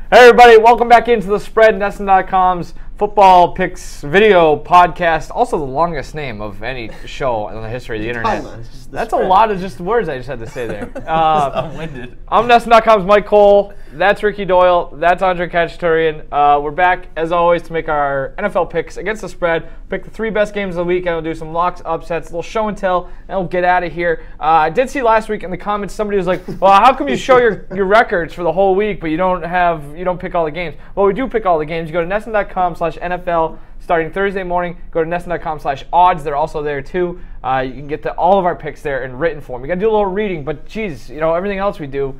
Hey everybody, welcome back into the Spread, NESN.com's football picks video podcast. Also the longest name of any show in the history of the internet. That's a lot of just words I just had to say there. I'm NESN.com's Mike Cole. That's Ricky Doyle. That's Andre Kachaturian. We're back, as always, to make our NFL picks against the spread. Pick the 3 best games of the week, and we'll do some locks, upsets, a little show and tell, and we'll get out of here. I did see last week in the comments somebody was like, well, how come you show your records for the whole week, but you don't pick all the games? Well, we do pick all the games. You go to NESN.com/NFL starting Thursday morning. Go to NESN.com/odds. They're also there, too. You can get all of our picks there in written form. You got to do a little reading, but, geez, everything else we do,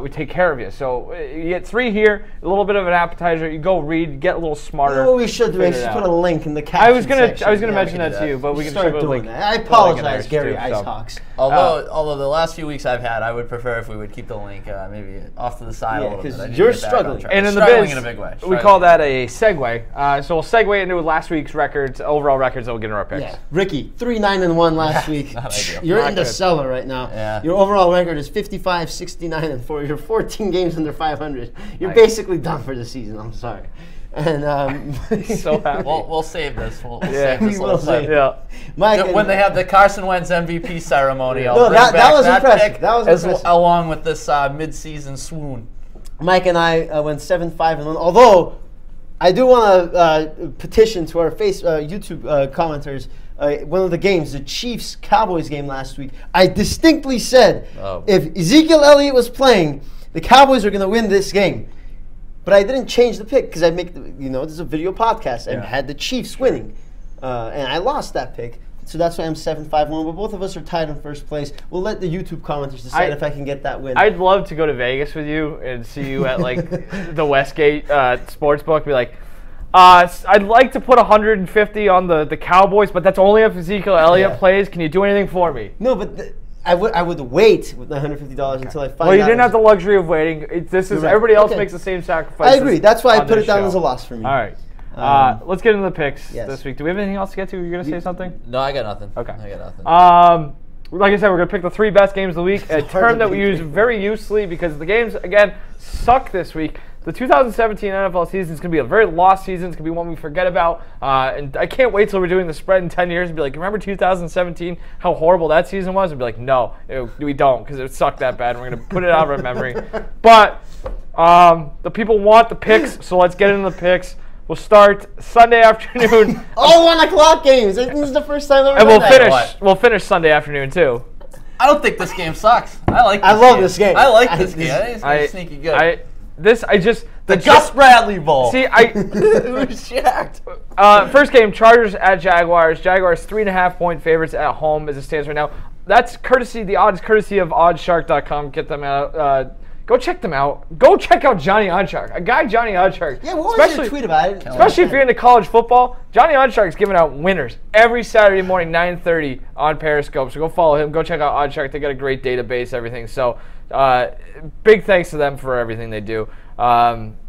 we take care of you. So you get 3 here, a little bit of an appetizer. You go read, get a little smarter. You know what we should do? We should put a link in the caption I was gonna section. mention that to you, but we can start put a doing link. that. I apologize, Gary Icehawks. Although the last few weeks I've had, I would prefer if we would keep the link maybe off to the side a little bit. Because you're struggling. And in the biz, in a big way. We call that a segue. So we'll segue into last week's records, overall records that we'll get in our picks. Yeah. Ricky, 3-9-1 last week. You're in the cellar right now. Yeah. Your overall record is 55-69-4. You're 14 games under 500. You're basically done for the season. I'm sorry. And so happy. We'll save this. We'll yeah, save this we will save it. Yeah. Mike, when they have the Carson Wentz MVP ceremony, I'll bring that back was that impressive. pick That was impressive. along with this mid-season swoon. Mike and I went 7-5-1. Although I do want to petition to our YouTube commenters. One of the games, the Chiefs-Cowboys game last week, I distinctly said if Ezekiel Elliott was playing, the Cowboys are going to win this game. But I didn't change the pick because I make this is a video podcast and had the Chiefs winning, and I lost that pick. So that's why I'm 7-5-1. But both of us are tied in first place. We'll let the YouTube commenters decide if I can get that win. I'd love to go to Vegas with you and see you at like the Westgate Sportsbook. Be like, I'd like to put 150 on the Cowboys, but that's only if Ezekiel Elliott plays. Can you do anything for me? No, but I would wait with the $150 until I find out. Well, you didn't have the luxury of waiting. Everybody else makes the same sacrifice. I agree. That's why I put it down as a loss for me. All right. Let's get into the picks this week. Do we have anything else to get to? You're going to say something? No, I got nothing. Okay. I got nothing. Like I said, we're going to pick the 3 best games of the week, a term that we use very usefully because the games, again, suck this week. The 2017 NFL season is going to be a very lost season. It's going to be one we forget about. And I can't wait till we're doing the spread in 10 years and be like, remember 2017, how horrible that season was? And be like, no, we don't because it sucked that bad. And we're going to put it out of our memory. But the people want the picks, so let's get into the picks. We'll start Sunday afternoon. All 1 o'clock games. This is the first time I've ever done that. And we'll finish Sunday afternoon, too. I don't think this game sucks. I love this game. I like this game. I think it's going to sneaky good. The Gus Bradley Bowl. See, who's jacked? First game, Chargers at Jaguars. Jaguars 3.5-point favorites at home as it stands right now. That's courtesy of oddshark.com. Get them out. Go check them out. Go check out Johnny Oddshark. A guy, Johnny Oddshark. Yeah, what was your tweet about it? Especially if you're into college football, Johnny Oddshark's giving out winners every Saturday morning, 9:30 on Periscope. So go follow him. Go check out Oddshark. They got a great database, everything. So big thanks to them for everything they do,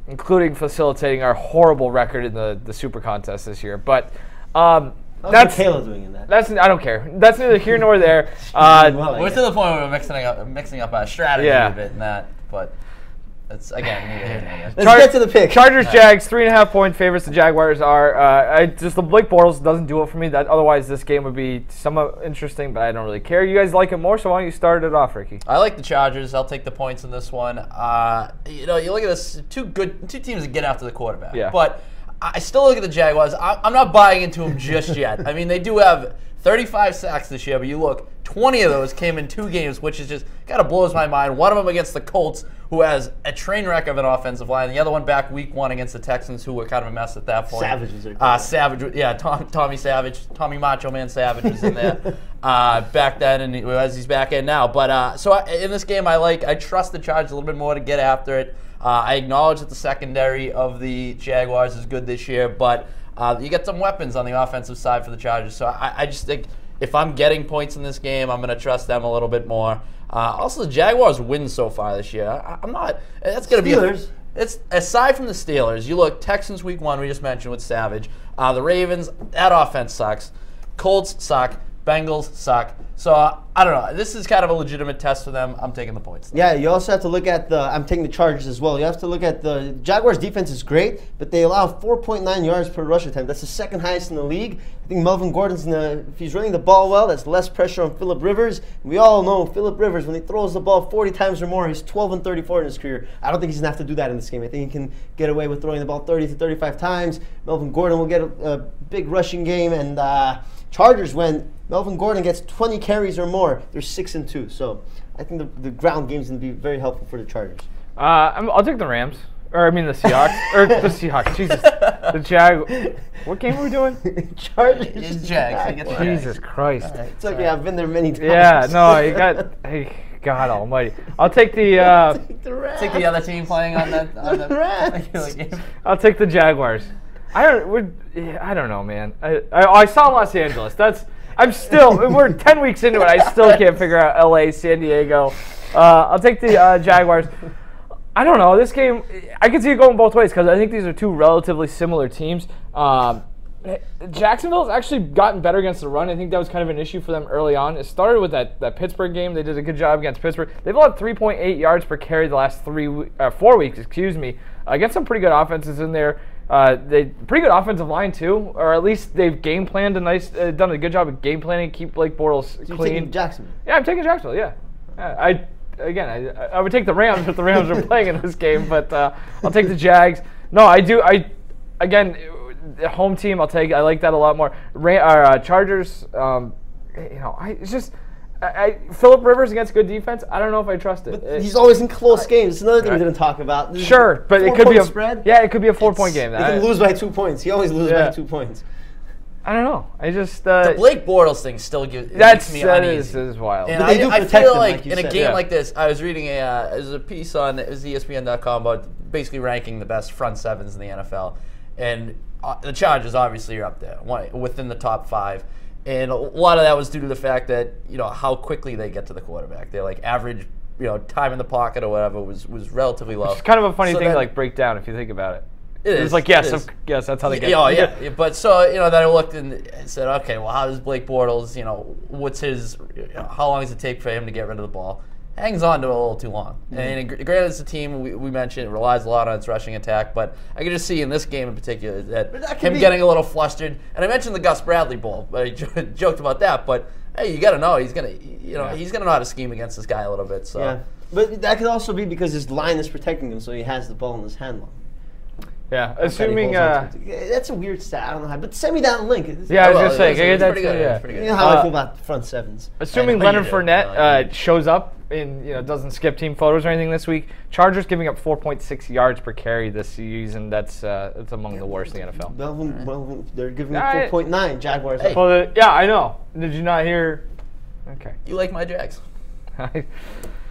including facilitating our horrible record in the Super Contest this year. But that's Kayla doing in that. I don't care. That's neither here nor there. We're to the point where we're mixing up our strategy a bit in that, but it's again neither here nor there. Let's get to the pick. Chargers, Jags, 3.5-point favorites. The Jaguars are. Just the Blake Bortles doesn't do it for me. Otherwise, this game would be somewhat interesting, but I don't really care. You guys like it more, so why don't you start it off, Ricky? I like the Chargers. I'll take the points in this one. You look at this, two teams that get after the quarterback. Yeah. But I still look at the Jaguars. I'm not buying into them just yet. I mean, they do have 35 sacks this year, but you look, 20 of those came in 2 games, which is just kind of blows my mind. One of them against the Colts, who has a train wreck of an offensive line. The other one back week 1 against the Texans, who were kind of a mess at that point. Savages are Savage, yeah, Tommy Savage, Tommy Macho Man Savage was in there back then, and as he's back in now. But so in this game, I trust the Chargers a little bit more to get after it. I acknowledge that the secondary of the Jaguars is good this year, but you get some weapons on the offensive side for the Chargers. So I just think if I'm getting points in this game, I'm going to trust them a little bit more. Also, the Jaguars win so far this year. I'm not. That's going to be Steelers. It's aside from the Steelers. You look Texans week 1 we just mentioned with Savage. The Ravens, that offense sucks. Colts suck. Bengals suck. So I don't know. This is kind of a legitimate test for them. I'm taking the points. Yeah, you also have to look at I'm taking the Chargers as well. You have to look at the Jaguars' defense is great, but they allow 4.9 yards per rush attempt. That's the second highest in the league. I think Melvin Gordon's if he's running the ball well, that's less pressure on Phillip Rivers. We all know Phillip Rivers, when he throws the ball 40 times or more, he's 12 and 34 in his career. I don't think he's going to have to do that in this game. I think he can get away with throwing the ball 30 to 35 times. Melvin Gordon will get a big rushing game, and Chargers, when Melvin Gordon gets 20 carries or more, they're 6-2. So I think the ground game is going to be very helpful for the Chargers. I'll take the Rams. Or, I mean, the Seahawks. Or the Seahawks. Jesus. The Jag. What game are we doing? Chargers. It's Jags. Jesus Christ. It's okay. I've been there many times. Yeah, no, you got. Hey, God Almighty. I'll take the. Take the Rams. Take the other team playing on that. Rams. Game. I'll take the Jaguars. I don't know, man. I saw Los Angeles. We're 10 weeks into it. I still can't figure out LA, San Diego. I'll take the Jaguars. I don't know. This game, I can see it going both ways because I think these are two relatively similar teams. Jacksonville's actually gotten better against the run. I think that was kind of an issue for them early on. It started with that Pittsburgh game. They did a good job against Pittsburgh. They've allowed 3.8 yards per carry the last 4 weeks, against some pretty good offenses in there. Pretty good offensive line too, or at least they've game planned done a good job of game planning, keep Blake Bortles clean. You're taking Jacksonville? Yeah, I'm taking Jacksonville. Yeah, I would take the Rams if the Rams are playing in this game, but I'll take the Jags. No, I do. The home team. I like that a lot more. Chargers. It's just. Phillip Rivers against good defense. I don't know if I trust it. But he's always in close games. It's another thing we didn't talk about. Sure, but it could be a spread. Yeah, it could be a 4-point game. He can lose by 2 points. He always loses by 2 points. I don't know. I just the Blake Bortles thing still makes me uneasy. That is wild. And I feel like in a game like this, I was reading there's a piece on ESPN.com about basically ranking the best front sevens in the NFL, and the Chargers obviously are up there, within the top 5. And a lot of that was due to the fact that, how quickly they get to the quarterback. They're like average, time in the pocket or whatever was relatively low. It's kind of a funny thing to break down if you think about it. It's like, yes, that's how they get it. Yeah. But then I looked and said, okay, well, how does Blake Bortles, what's his, how long does it take for him to get rid of the ball? Hangs on to it a little too long. Mm-hmm. And granted, it's a team we mentioned, it relies a lot on its rushing attack, but I can just see in this game in particular that him getting a little flustered. And I mentioned the Gus Bradley Bowl, but I joked about that. But hey, you got to know he's gonna know how to scheme against this guy a little bit. So. Yeah, but that could also be because his line is protecting him, so he has the ball in his hand long. Yeah, assuming that's a weird stat. I don't know how, but send me that link. I was just saying, it's pretty good. You know how I feel about front sevens. Assuming Leonard Fournette shows up and doesn't skip team photos or anything this week, Chargers giving up 4.6 yards per carry this season. That's among the worst in the NFL. Well, they're giving me 4.9. Jaguars. Hey. Well, I know. Did you not hear? Okay. You like my Jags?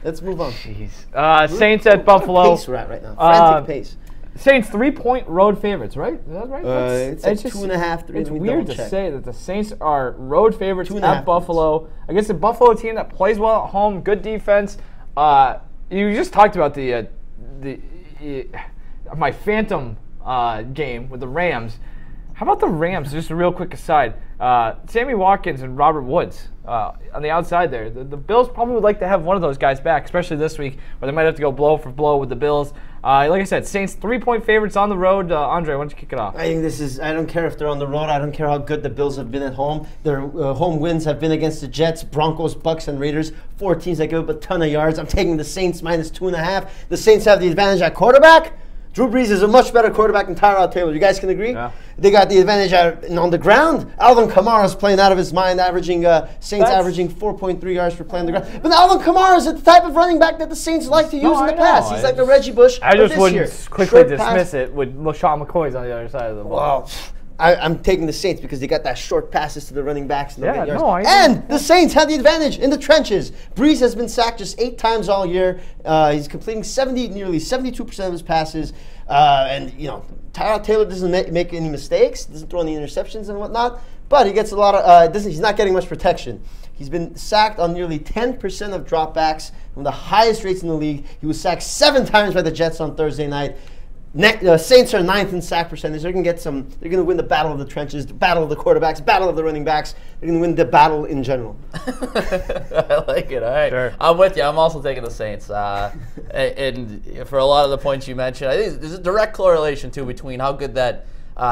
Let's move on. Jeez. Saints at Buffalo. Pace we're at right now. Frantic pace. Saints 3-point road favorites, right? Is that right? It's like 2.5, 3. It's weird to say that the Saints are road favorites at Buffalo against a Buffalo team that plays well at home, good defense. You just talked about my phantom game with the Rams. How about the Rams? Just a real quick aside. Sammy Watkins and Robert Woods on the outside there. The Bills probably would like to have one of those guys back, especially this week, where they might have to go blow for blow with the Bills. Like I said, Saints 3-point favorites on the road. Andre, why don't you kick it off? I think I don't care if they're on the road. I don't care how good the Bills have been at home. Their home wins have been against the Jets, Broncos, Bucs, and Raiders. 4 teams that give up a ton of yards. I'm taking the Saints minus 2.5. The Saints have the advantage at quarterback. Drew Brees is a much better quarterback than Tyrod Taylor. You guys can agree? Yeah. They got the advantage on the ground. Alvin Kamara's playing out of his mind, averaging 4.3 yards per play on the ground. But Alvin Kamara is the type of running back that the Saints like to use in the past. He's like the Reggie Bush I just wouldn't year. quickly dismiss it with LaShawn McCoy's on the other side of the ball. Well, I'm taking the Saints because they got that short passes to the running backs. And the Saints have the advantage in the trenches. Brees has been sacked just 8 times all year. He's completing nearly 72% of his passes. Tyrod Taylor doesn't make any mistakes, doesn't throw any interceptions and whatnot, but he gets a lot of, he's not getting much protection. He's been sacked on nearly 10% of dropbacks, one of the highest rates in the league. He was sacked 7 times by the Jets on Thursday night. Saints are 9th in sack percentage. They're going to get some. They're going to win the battle of the trenches, the battle of the quarterbacks, battle of the running backs. They're going to win the battle in general. I like it. All right, Sure. I'm with you. I'm also taking the Saints. And for a lot of the points you mentioned, I think there's a direct correlation too between how good that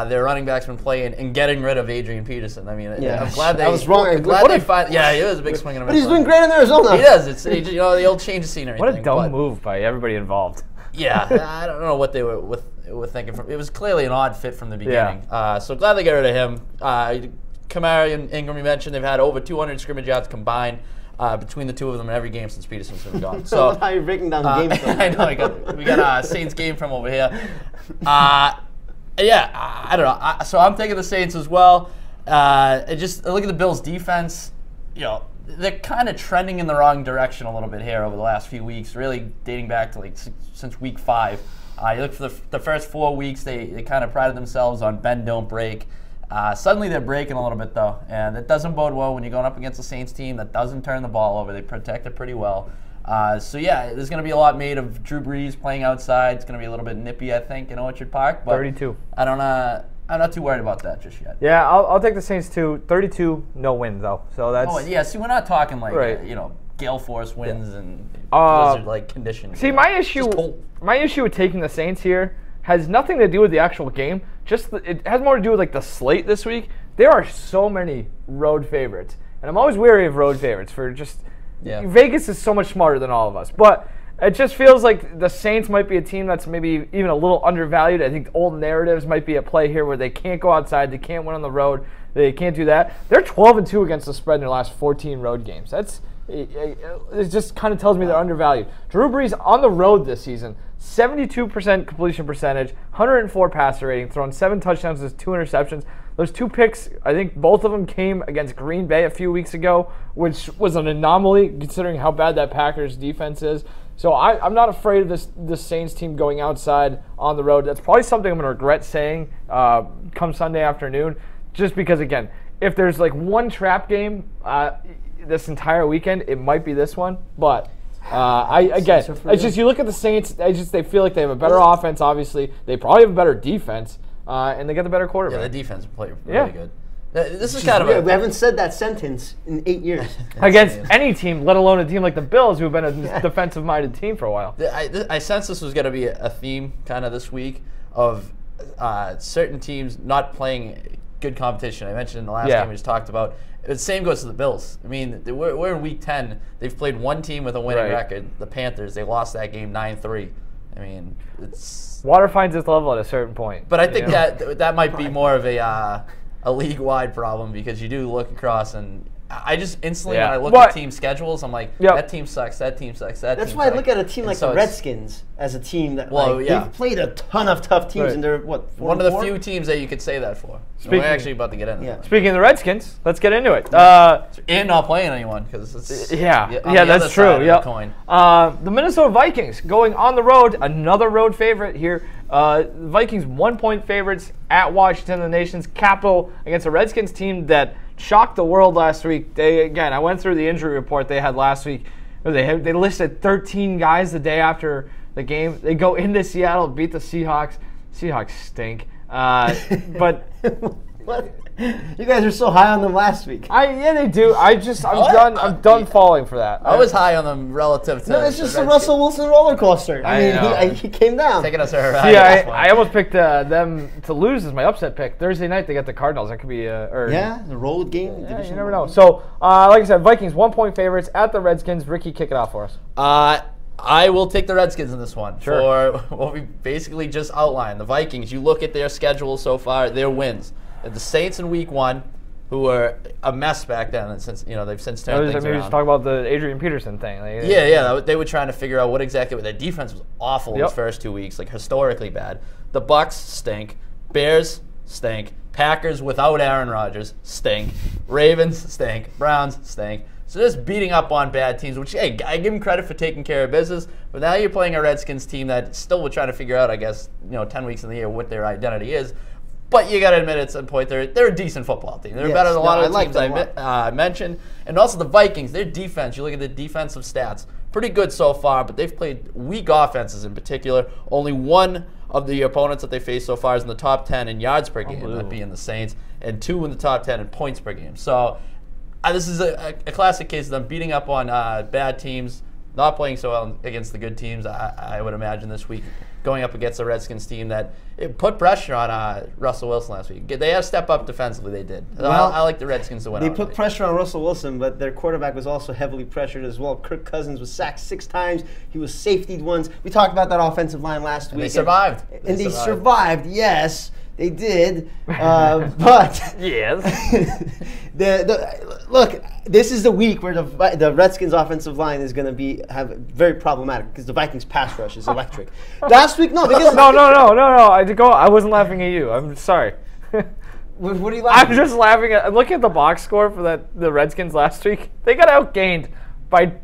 their running backs been playing and getting rid of Adrian Peterson. I mean, Yeah. I'm glad they. I was wrong. I'm glad they find. Yeah, it was a big swing and a miss. But he's doing great in Arizona. He does. It's the old change of scenery. What a thing, dumb but- move by everybody involved. Yeah, I don't know what they were thinking. It was clearly an odd fit from the beginning. So glad they got rid of him. Kamara and Ingram, you mentioned, they've had over 200 scrimmage yards combined between the two of them in every game since Peterson's been gone. So how you're breaking down the game film. I know. We got Saints game from over here. Yeah, I don't know. So I'm taking the Saints as well. Just look at the Bills' defense. You know, they're kind of trending in the wrong direction a little bit here over the last few weeks, really dating back to since week 5. You look for the first 4 weeks, they kind of prided themselves on bend, don't break. Suddenly they're breaking a little bit, though, and it doesn't bode well when you're going up against the Saints team that doesn't turn the ball over. They protect it pretty well. So, yeah, there's going to be a lot made of Drew Brees playing outside. It's going to be a little bit nippy, I think, in Orchard Park. But 32. I'm not too worried about that just yet. Yeah, I'll take the Saints too. 32, no win though. So that's. Oh yeah, see, we're not talking like Right. gale force winds and blizzard like conditions. See, my issue with taking the Saints here has nothing to do with the actual game. It has more to do with like the slate this week. There are so many road favorites, and I'm always wary of road favorites for just. Yeah. Vegas is so much smarter than all of us, but. It just feels like the Saints might be a team that's maybe even a little undervalued. I think old narratives might be at play here where they can't go outside, they can't win on the road, they can't do that. They're 12-2 against the spread in their last 14 road games. It just kind of tells me they're undervalued. Drew Brees on the road this season, 72% completion percentage, 104 passer rating, thrown 7 touchdowns with 2 interceptions. Those 2 picks, I think both of them came against Green Bay a few weeks ago, which was an anomaly considering how bad that Packers defense is. So I'm not afraid of this Saints team going outside on the road. That's probably something I'm going to regret saying come Sunday afternoon, just because, again, if there's like one trap game this entire weekend, it might be this one. But it's just you look at the Saints, they feel like they have a better offense, obviously. They probably have a better defense, and they get the better quarterback. Yeah, the defense play really good. This is kind of we haven't said that sentence in 8 years. Against any team, let alone a team like the Bills, who have been a defensive-minded team for a while. I sense this was going to be a theme kind of this week of certain teams not playing good competition. I mentioned in the last game we just talked about. The same goes to the Bills. I mean, we're in week 10. They've played one team with a winning record, the Panthers. They lost that game 9-3. I mean, it's water finds its level at a certain point. But I think that might be more of a league-wide problem because you do look across and I just instantly when I look at team schedules, I'm like, that team sucks, that team sucks, that That's team why sucks. I look at a team like the Redskins as a team that they've played a ton of tough teams and they're what, 4-4? One of the few teams that you could say that for. We're actually about to get into that. Speaking of the Redskins, let's get into it. And not playing anyone because it's that's true. Yeah. Coin. The Minnesota Vikings going on the road, another road favorite here. Vikings 1-point favorites at Washington, the nation's capital, against a Redskins team that shocked the world last week. I went through the injury report they had last week. They listed 13 guys the day after the game. They go into Seattle, beat the Seahawks. Seahawks stink. But what? You guys were so high on them last week. They do. I'm done falling for that. I was high on them relative to. No, it's just a Russell Wilson roller coaster. I mean, he came down. Taking us around. I almost picked them to lose as my upset pick. Thursday night they got the Cardinals. That could be the road game. Yeah, you never know. So, like I said, Vikings 1-point favorites at the Redskins. Ricky, kick it off for us. I will take the Redskins in this one for what we basically just outlined. The Vikings, you look at their schedule so far, their wins. The Saints in Week 1, who were a mess back then, and they've since turned things around. Just talk about the Adrian Peterson thing. They were trying to figure out what exactly. Their defense was awful in the first 2 weeks, like historically bad. The Bucs stink. Bears stink. Packers without Aaron Rodgers stink. Ravens stink. Browns stink. So just beating up on bad teams, which, hey, I give them credit for taking care of business, but now you're playing a Redskins team that still we're trying to figure out, I guess, 10 weeks in the year what their identity is. But you got to admit at some point they're a decent football team. They're better than a lot of the teams I mentioned. And also the Vikings, their defense, you look at the defensive stats, pretty good so far, but they've played weak offenses in particular. Only one of the opponents that they faced so far is in the top 10 in yards per game, that being the Saints, and 2 in the top 10 in points per game. So this is a classic case of them beating up on bad teams, not playing so well against the good teams, I would imagine, this week, going up against the Redskins team that it put pressure on Russell Wilson last week. They had to step up defensively, they did. Well, I like the Redskins to win. They put pressure on Russell Wilson, but their quarterback was also heavily pressured as well. Kirk Cousins was sacked 6 times. He was safetied once. We talked about that offensive line last week. They survived. And they survived, yes. They did, but yes. Look, this is the week where the Redskins' offensive line is going to have very problematic because the Vikings' pass rush is electric. Last week, no, because no. I wasn't laughing at you. I'm sorry. What are you laughing? I'm just laughing at looking at the box score for the Redskins last week. They got outgained by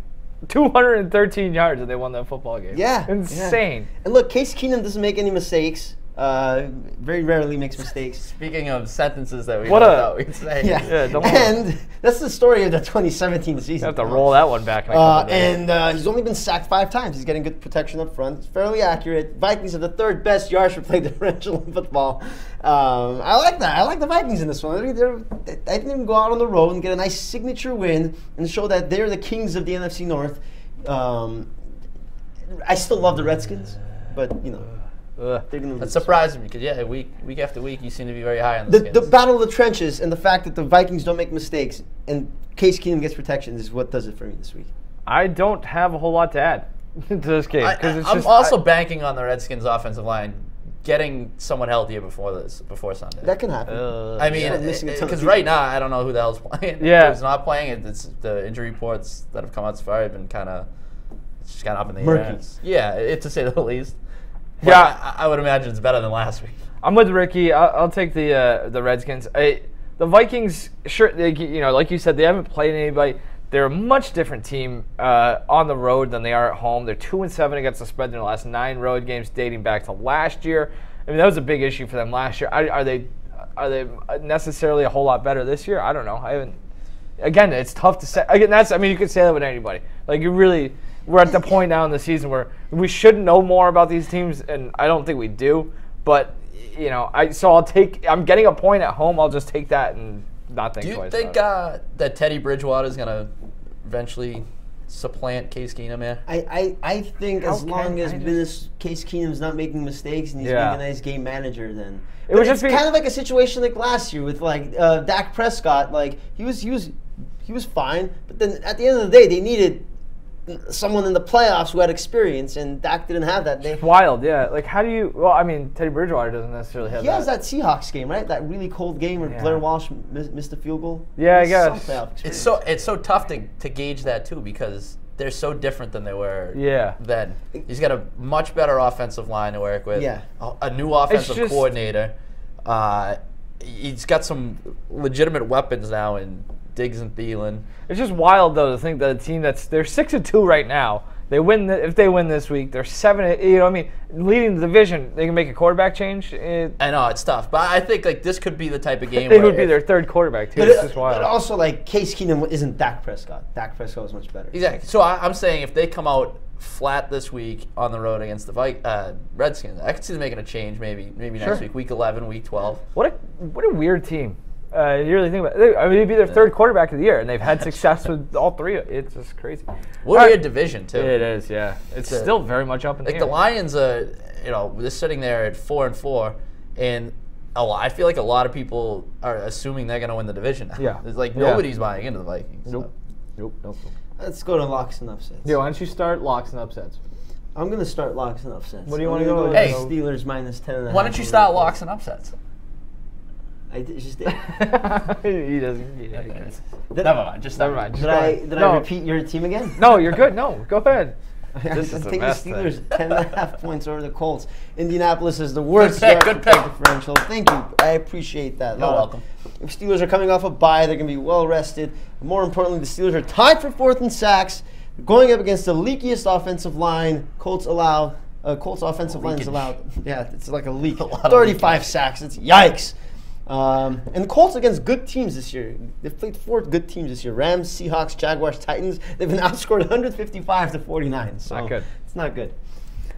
213 yards and they won that football game. Yeah, insane. Yeah. And look, Case Keenum doesn't make any mistakes. Very rarely makes mistakes. Speaking of sentences that we thought we'd say. Yeah, and that's the story of the 2017 season. You have to roll that one back. He's only been sacked 5 times. He's getting good protection up front. It's fairly accurate. Vikings have the 3rd best yards per play differential in football. I like that. I like the Vikings in this one. I think they can go out on the road and get a nice signature win and show that they're the kings of the NFC North. I still love the Redskins, but That surprised me because week after week you seem to be very high on the battle of the trenches and the fact that the Vikings don't make mistakes and Case Keenum gets protection is what does it for me this week. I don't have a whole lot to add to this game I'm also banking on the Redskins' offensive line getting someone healthier before Sunday. That can happen. I mean, because right now I don't know who the hell's playing. Yeah, who's not playing? It's the injury reports that have come out so far have been kind of up in the murky. air. Yeah, to say the least. But yeah, I would imagine it's better than last week. I'm with Ricky. I'll take the Redskins. The Vikings, sure, like you said, they haven't played anybody. They're a much different team on the road than they are at home. They're 2-7 against the spread in their last 9 road games, dating back to last year. I mean, that was a big issue for them last year. Are they necessarily a whole lot better this year? I don't know. I haven't. Again, it's tough to say. Again, you could say that with anybody. Like we're at the point now in the season where we should know more about these teams, and I don't think we do. But I'm getting a point at home. I'll just take that and not think twice. Do you think that Teddy Bridgewater is going to eventually supplant Case Keenum here? I think as long as Case Keenum's not making mistakes and he's being a nice game manager, then it's kind of like a situation like last year with Dak Prescott. Like he was fine, but then at the end of the day, they needed someone in the playoffs who had experience, and Dak didn't have that. It's wild, yeah. Like, how do you? Well, I mean, Teddy Bridgewater doesn't necessarily have that. He has that Seahawks game, right? That really cold game where Blair Walsh missed a field goal. Yeah, I guess. It's so tough to gauge that too because they're so different than they were. Then he's got a much better offensive line to work with. Yeah, a new offensive coordinator. He's got some legitimate weapons now in Diggs and Thielen. It's just wild though to think that a team they're 6-2 right now. They win if they win this week. They're 7. Leading the division, they can make a quarterback change. I know it's tough, but I think this could be the type of game. It would be their 3rd quarterback too. It's just wild. But also, Case Keenum isn't Dak Prescott. Dak Prescott was much better. Exactly. So I'm saying if they come out flat this week on the road against the Redskins, I could see them making a change. Maybe next week, week 11, week 12. What a weird team. You really think about it. I mean, it'd be their 3rd quarterback of the year, and they've had success with all 3. It's just crazy. What a weird division, too. It is, yeah. It's still very much up in the air. The Lions, they're sitting there at 4-4, and I feel like a lot of people are assuming they're going to win the division now. Yeah. It's nobody's buying into the Vikings. Nope. Let's go to locks and upsets. Yeah, why don't you start locks and upsets? I'm going to start locks and upsets. What do you want to go with? Hey, Steelers minus 10.5. Why don't you start locks and upsets? I just did. He doesn't. Never mind. Never mind. Did I repeat your team again? No, you're good. No, go ahead. This is the Steelers 10.5 points over the Colts. Indianapolis is the worst good pick differential. Thank you. I appreciate that. You're welcome. If Steelers are coming off a bye, they're going to be well rested. More importantly, the Steelers are tied for 4th in sacks, going up against the leakiest offensive line. Colts offensive line is allowed. Yeah, it's like a leak. 35 sacks. It's yikes. And the Colts against good teams this year. They've played 4 good teams this year. Rams, Seahawks, Jaguars, Titans. They've been outscored 155-49. So Not good. It's not good.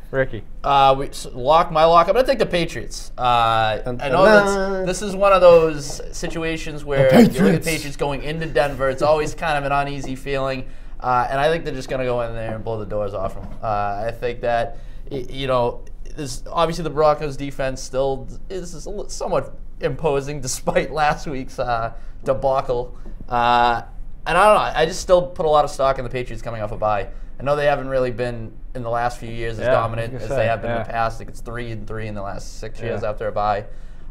Ricky. My lock. I'm gonna take the Patriots. I know this is one of those situations where you look at the Patriots going into Denver. It's always kind of an uneasy feeling, and I think they're just gonna go in there and blow the doors off them. I think that this obviously the Broncos defense still is somewhat imposing despite last week's debacle. And I don't know. I just still put a lot of stock in the Patriots coming off a bye. I know they haven't really been in the last few years as dominant as they have been in the past. I think it's 3-3 in the last 6 years after a bye,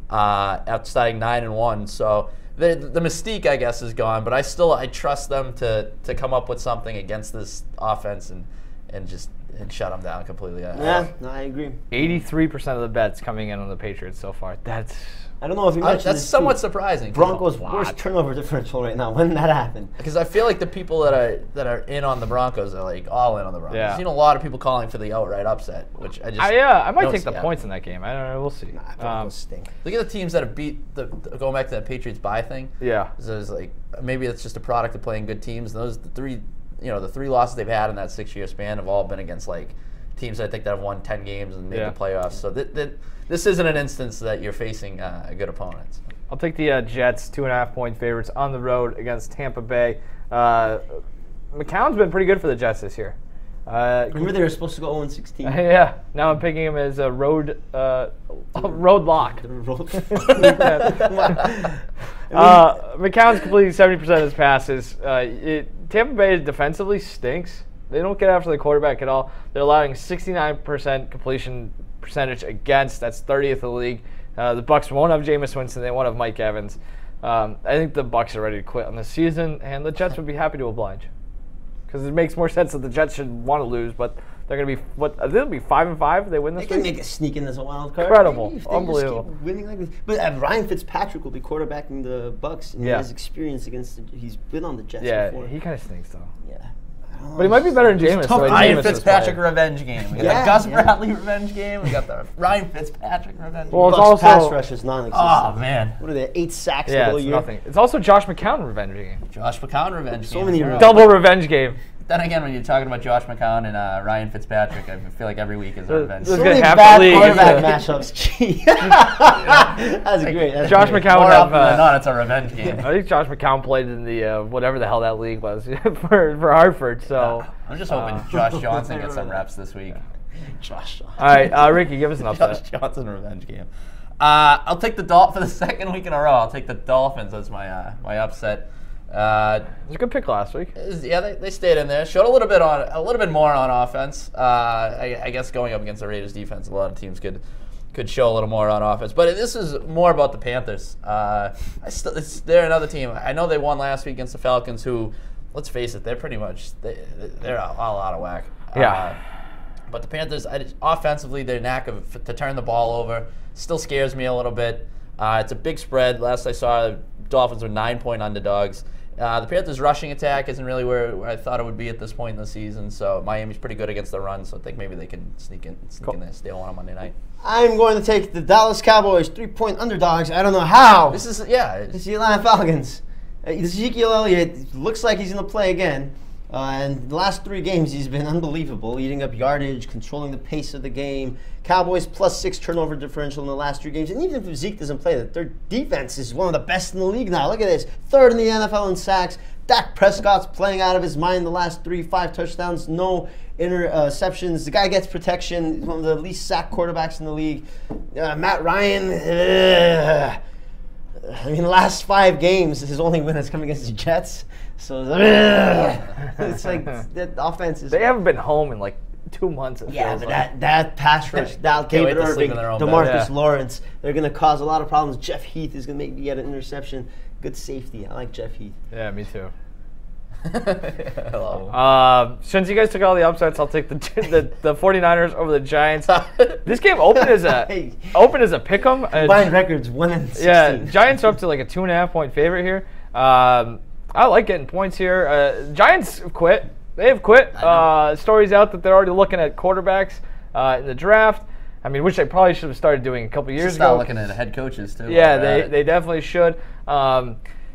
after starting 9-1. So the mystique, I guess, is gone. But I trust them to come up with something against this offense and shut them down completely. I agree. 83% of the bets coming in on the Patriots so far. I don't know if you mentioned that's this somewhat too. surprising. Broncos' worst turnover differential right now. When did that happen? Because I feel like the people that are in on the Broncos are like all in on the Broncos. Yeah. I've seen a lot of people calling for the outright upset, which I just I might don't take see the happening. points in that game. I don't know. We'll see. Broncos stink. Look at the teams that have beat going back to that Patriots bye thing. Yeah. So it's like maybe it's just a product of playing good teams. And the three losses they've had in that 6-year span have all been against like teams I think that have won 10 games and made the playoffs. So this isn't an instance that you're facing a good opponent. I'll take the Jets, 2.5-point favorites on the road against Tampa Bay. McCown's been pretty good for the Jets this year. Remember they were supposed to go 0-16. Yeah. Now I'm picking him as a road lock. McCown's completing 70% of his passes. Tampa Bay defensively stinks. They don't get after the quarterback at all. They're allowing 69% completion percentage against. That's 30th in the league. The Bucs won't have Jameis Winston. They won't have Mike Evans. I think the Bucs are ready to quit on the season, and the Jets would be happy to oblige. Because it makes more sense that the Jets should want to lose, but they're going to be they'll be 5-5 if they win this. They can make a sneak in as a wild card. Incredible, Maybe if they unbelievable. Just keep winning like this. But Ryan Fitzpatrick will be quarterbacking the Bucs, and he has experience against. He's been on the Jets before. Yeah, he kind of stinks though. Yeah. But he might be better than Jameis. tough. Ryan Fitzpatrick revenge game. We got the Gus Bradley revenge game. We got the Ryan Fitzpatrick revenge Well, game. it's Bucs also pass rush is non-existent. Oh man, What are they? 8 sacks the yeah, whole it's year. nothing. It's also Josh McCown revenge game. Josh McCown revenge So game. many Double revenge game. Then again, when you're talking about Josh McCown and Ryan Fitzpatrick, I feel like every week is a revenge. This So is many gonna have bad the league. quarterback matchups. Gee. That's great. That's Josh great. McCown would More have. often than not, it's a revenge game. I think Josh McCown played in the whatever the hell that league was for Hartford. So I'm just hoping Josh Johnson gets some reps this week. Josh. all right, Ricky, give us an Josh upset. Johnson revenge game. I'll take the for the second week in a row. I'll take the Dolphins as my upset. It was a good pick last week. Yeah, they stayed in there. Showed a little bit more on offense. I guess going up against the Raiders defense, a lot of teams could show a little more on offense. But this is more about the Panthers. They're another team. I know they won last week against the Falcons, who, let's face it, they're pretty much they're all out of whack. Yeah. But the Panthers, offensively, their knack to turn the ball over still scares me a little bit. It's a big spread. Last I saw, the Dolphins were 9-point underdogs. The Panthers' rushing attack isn't really where I thought it would be at this point in the season. So Miami's pretty good against the run. So I think maybe they can sneak in there, steal one on Monday night. I'm going to take the Dallas Cowboys 3-point underdogs. I don't know how. This is It's the Atlanta Falcons. Ezekiel Elliott looks like he's going to play again. And the last 3 games, he's been unbelievable, eating up yardage, controlling the pace of the game. Cowboys +6 turnover differential in the last 3 games. And even if Zeke doesn't play, their defense is one of the best in the league now. Look at this. 3rd in the NFL in sacks. Dak Prescott's playing out of his mind the last 5 touchdowns, no interceptions. The guy gets protection. He's one of the least sacked quarterbacks in the league. Matt Ryan, I mean, the last 5 games, his only win has come against the Jets. So it's like that offense is. They haven't been home in like 2 months. It Yeah, feels but like. that pass rush, David wait to sleep Irving, in their own bed. DeMarcus Yeah. Lawrence, they're going to cause a lot of problems. Jeff Heath is going to maybe get an interception. Good safety. I like Jeff Heath. Yeah, me too. Hello. Since you guys took all the upsets, I'll take the 49ers over the Giants. This game opened as a pick'em. Combined records 1-16. Yeah, Giants are up to like a 2.5-point favorite here. I like getting points here. Giants quit. They have quit. Stories out that they're already looking at quarterbacks in the draft. I mean, which they probably should have started doing a couple years Start ago. looking at head coaches too. Yeah, they definitely should.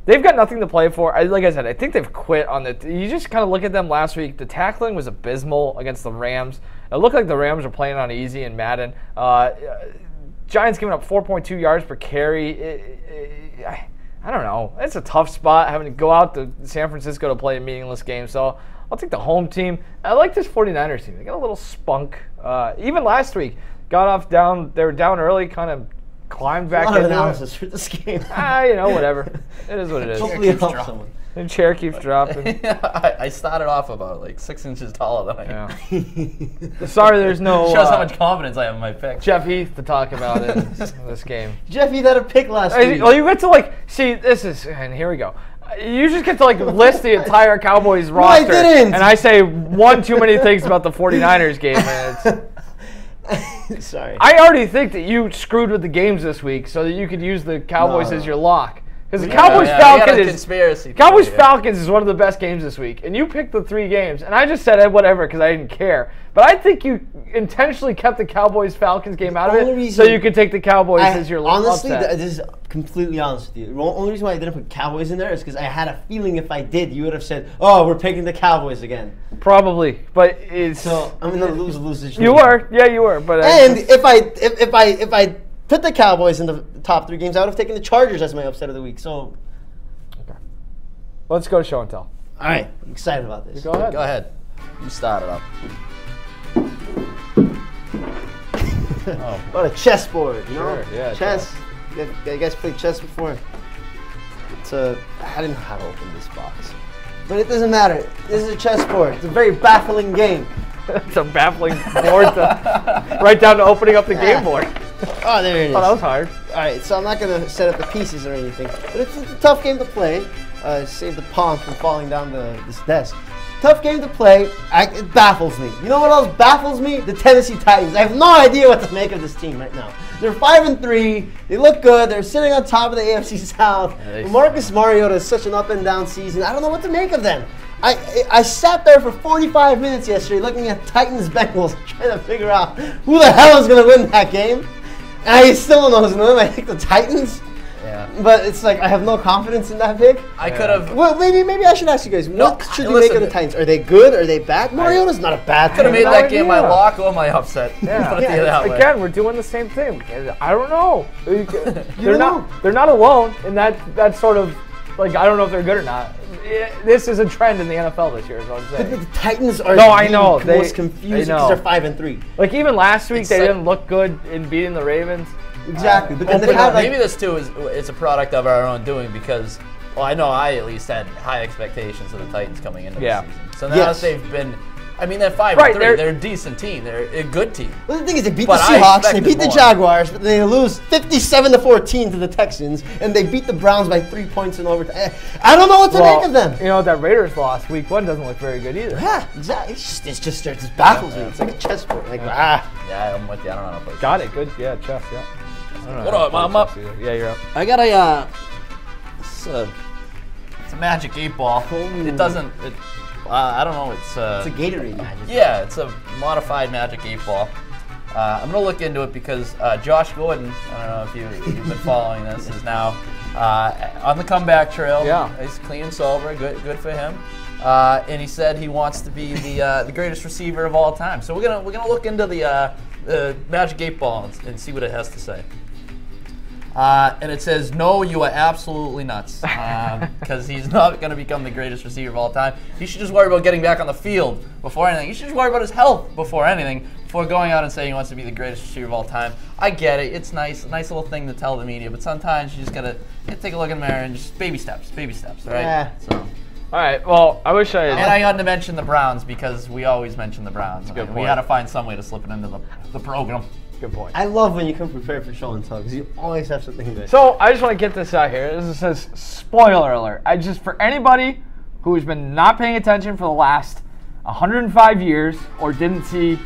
They've got nothing to play for. Like I said, I think they've quit on the. You just kind of look at them last week. The tackling was abysmal against the Rams. It looked like the Rams were playing on easy in Madden. Giants giving up 4.2 yards per carry. I don't know. It's a tough spot having to go out to San Francisco to play a meaningless game. So I'll take the home team. I like this 49ers team. They got a little spunk. Even last week, got off down. They were down early, kind of climbed back in. A lot of analysis for this game. Whatever. It is what it is. Hopefully it helps someone. And chair keeps dropping. I started off about like 6 inches taller than I am. Sorry, there's no. Shows how much confidence I have in my pick. Jeff Heath to talk about in this game. Jeff Heath had a pick last week. Well, you get to see. This is, and here we go. You just get to list the entire Cowboys roster. No, I didn't. And I say one too many things about the 49ers game. And it's, Sorry. I already think that you screwed with the games this week so that you could use the Cowboys as your lock. Because the Falcons is one of the best games this week, and you picked the 3 games, and I just said whatever because I didn't care. But I think you intentionally kept the Cowboys-Falcons game out of it so you could take the Cowboys as your honestly, upset. this is completely honest with you. The only reason why I didn't put Cowboys in there is because I had a feeling if I did, you would have said, "Oh, we're picking the Cowboys again." Probably, but it's so I'm in a lose-lose situation. You were, yeah, you were. But if I put the Cowboys in the top 3 games, I would have taken the Chargers as my upset of the week. So, okay, let's go to show and tell. All right, I'm excited about this. Go ahead. Go ahead. You start it up. What a chessboard, you know? Sure, yeah, chess. You guys played chess before? I didn't know how to open this box, but it doesn't matter. This is a chessboard. It's a very baffling game. It's a baffling board right down to opening up the game board. Oh, there it is. Oh, that was hard. All right, so I'm not going to set up the pieces or anything, but it's a tough game to play. Save the pawn from falling down this desk. Tough game to play. It baffles me. You know what else baffles me? The Tennessee Titans. I have no idea what to make of this team right now. They're 5-3. They look good. They're sitting on top of the AFC South. Marcus Mariota is such an up and down season. I don't know what to make of them. I sat there for 45 minutes yesterday looking at Titans-Bengals trying to figure out who the hell is going to win that game. And I still don't know who's going to win. I think the Titans. Yeah. But it's like I have no confidence in that pick. I could have. Well, maybe I should ask you guys. What should you make of the Titans? Are they good? Are they bad? Mariota's not a bad. Could have made that game my lock or my upset. Yeah. Put it that way. Again, we're doing the same thing. I don't know. They're not alone in that sort of I don't know if they're good or not. This is a trend in the NFL this year, is what I'm saying. But the Titans are most confusing because they're 5-3. Like even last week, they didn't look good in beating the Ravens. Exactly, but then maybe this too it's a product of our own doing because, well, I know I at least had high expectations of the Titans coming into the season. So now they've been. I mean, they're 5-3. They're a decent team. They're a good team. Well, the thing is, they beat the Seahawks, they beat the Jaguars, but they lose 57-14 to the Texans, and they beat the Browns by 3 points in overtime. I don't know what to make of them. You know, that Raiders loss week 1 doesn't look very good either. Yeah, exactly. It just baffles me. It's like a chessboard. Yeah, I'm with you. I don't know how to play. Got it. Good. Yeah, chess. Yeah. What up, I'm up. Yeah, you're up. I got a. It's a magic 8-ball. It doesn't. I don't know. It's a Gatorade magic. Yeah, it's a modified magic 8-ball. I'm gonna look into it because Josh Gordon, I don't know if you've been following this, is now on the comeback trail. Yeah, he's clean and sober. Good for him. And he said he wants to be the greatest receiver of all time. So we're gonna look into the magic 8-ball and see what it has to say. And it says, no, you are absolutely nuts, because he's not going to become the greatest receiver of all time. He should just worry about getting back on the field before anything. He should just worry about his health before anything, before going out and saying he wants to be the greatest receiver of all time. I get it. It's nice little thing to tell the media, but sometimes you just got to take a look in the mirror and just baby steps, all right? Yeah. So. All right, well, I wish I had... And I had to mention the Browns because we always mention the Browns. Good point. We had to find some way to slip it into the program. Good point. I love when you come prepared for show and tell because you always have something to say. So I just want to get this out here. This says spoiler alert. For anybody who's been not paying attention for the last 105 years or didn't see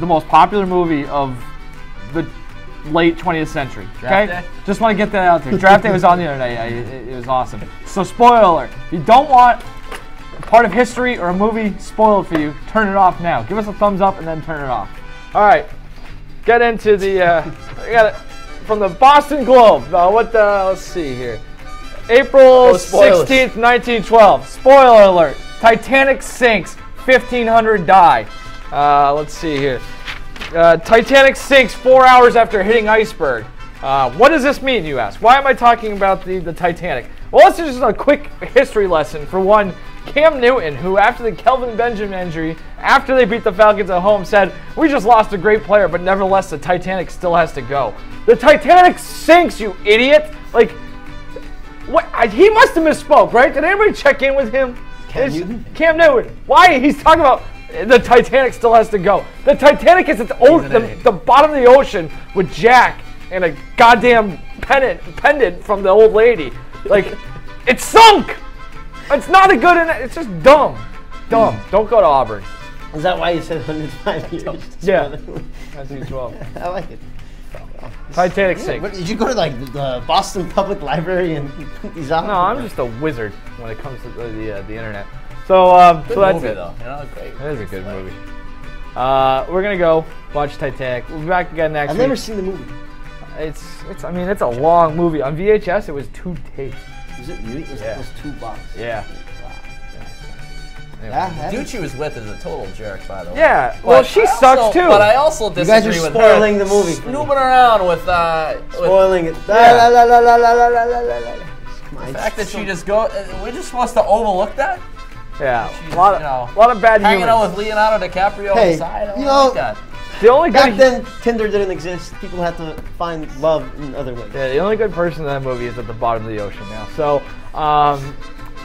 the most popular movie of the late 20th century. Okay? Draft Day? Just want to get that out there. Draft Day was on the other night. It was awesome. So spoiler alert. If you don't want a part of history or a movie spoiled for you, turn it off now. Give us a thumbs up and then turn it off. All right. get into the. I got it from the Boston Globe. Let's see here. April 16th, 1912. Spoiler alert. Titanic sinks. 1,500 die. Let's see here. Titanic sinks 4 hours after hitting iceberg. What does this mean, you ask? Why am I talking about the Titanic? Well, this is just a quick history lesson. For one, Cam Newton, who after the Kelvin Benjamin injury, after they beat the Falcons at home, said, "We just lost a great player, but nevertheless, the Titanic still has to go." The Titanic sinks, you idiot! Like, what? He must have misspoke, right? Did anybody check in with him? Cam Newton? Cam Newton. Why? He's talking about the Titanic still has to go. The Titanic is at the bottom of the ocean with Jack and a goddamn pendant from the old lady. Like, it's sunk! It's not a good, it's just dumb. Dumb. Don't go to Auburn. Is that why you said 105 years? Yeah. 1912. I like it. Titanic sinks. What, did you go to like the Boston Public Library and put these out? No, I'm just a wizard when it comes to the internet. So, Good so that's movie, it. though. You know, great. It is a good movie. We're gonna go watch Titanic. We'll be back again next I've week. never seen the movie. I mean, it's a long movie. On VHS, it was 2 tapes. Was it really? It was 2 bucks. Yeah. Yeah. Dude she was with is a total jerk, by the way. Yeah, well, she sucks too. But I also You guys disagree are with spoiling her the movie. snooping around with Spoiling it. Yeah. the fact that she just we're just supposed to overlook that? Yeah, She's, a lot of bad hanging humans. out with Leonardo DiCaprio on Hey, the side. I don't you know, like that. The only Back good, then, Tinder didn't exist. People had to find love in other ways. yeah, the only good person in that movie is at the bottom of the ocean now. So,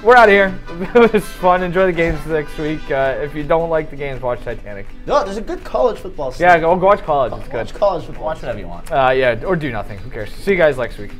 we're out of here. It was fun. Enjoy the games next week. If you don't like the games, watch Titanic. No, there's a good college football. Yeah, go watch college. It's good. Watch college football. Watch whatever you want. Yeah, or do nothing. Who cares? See you guys next week.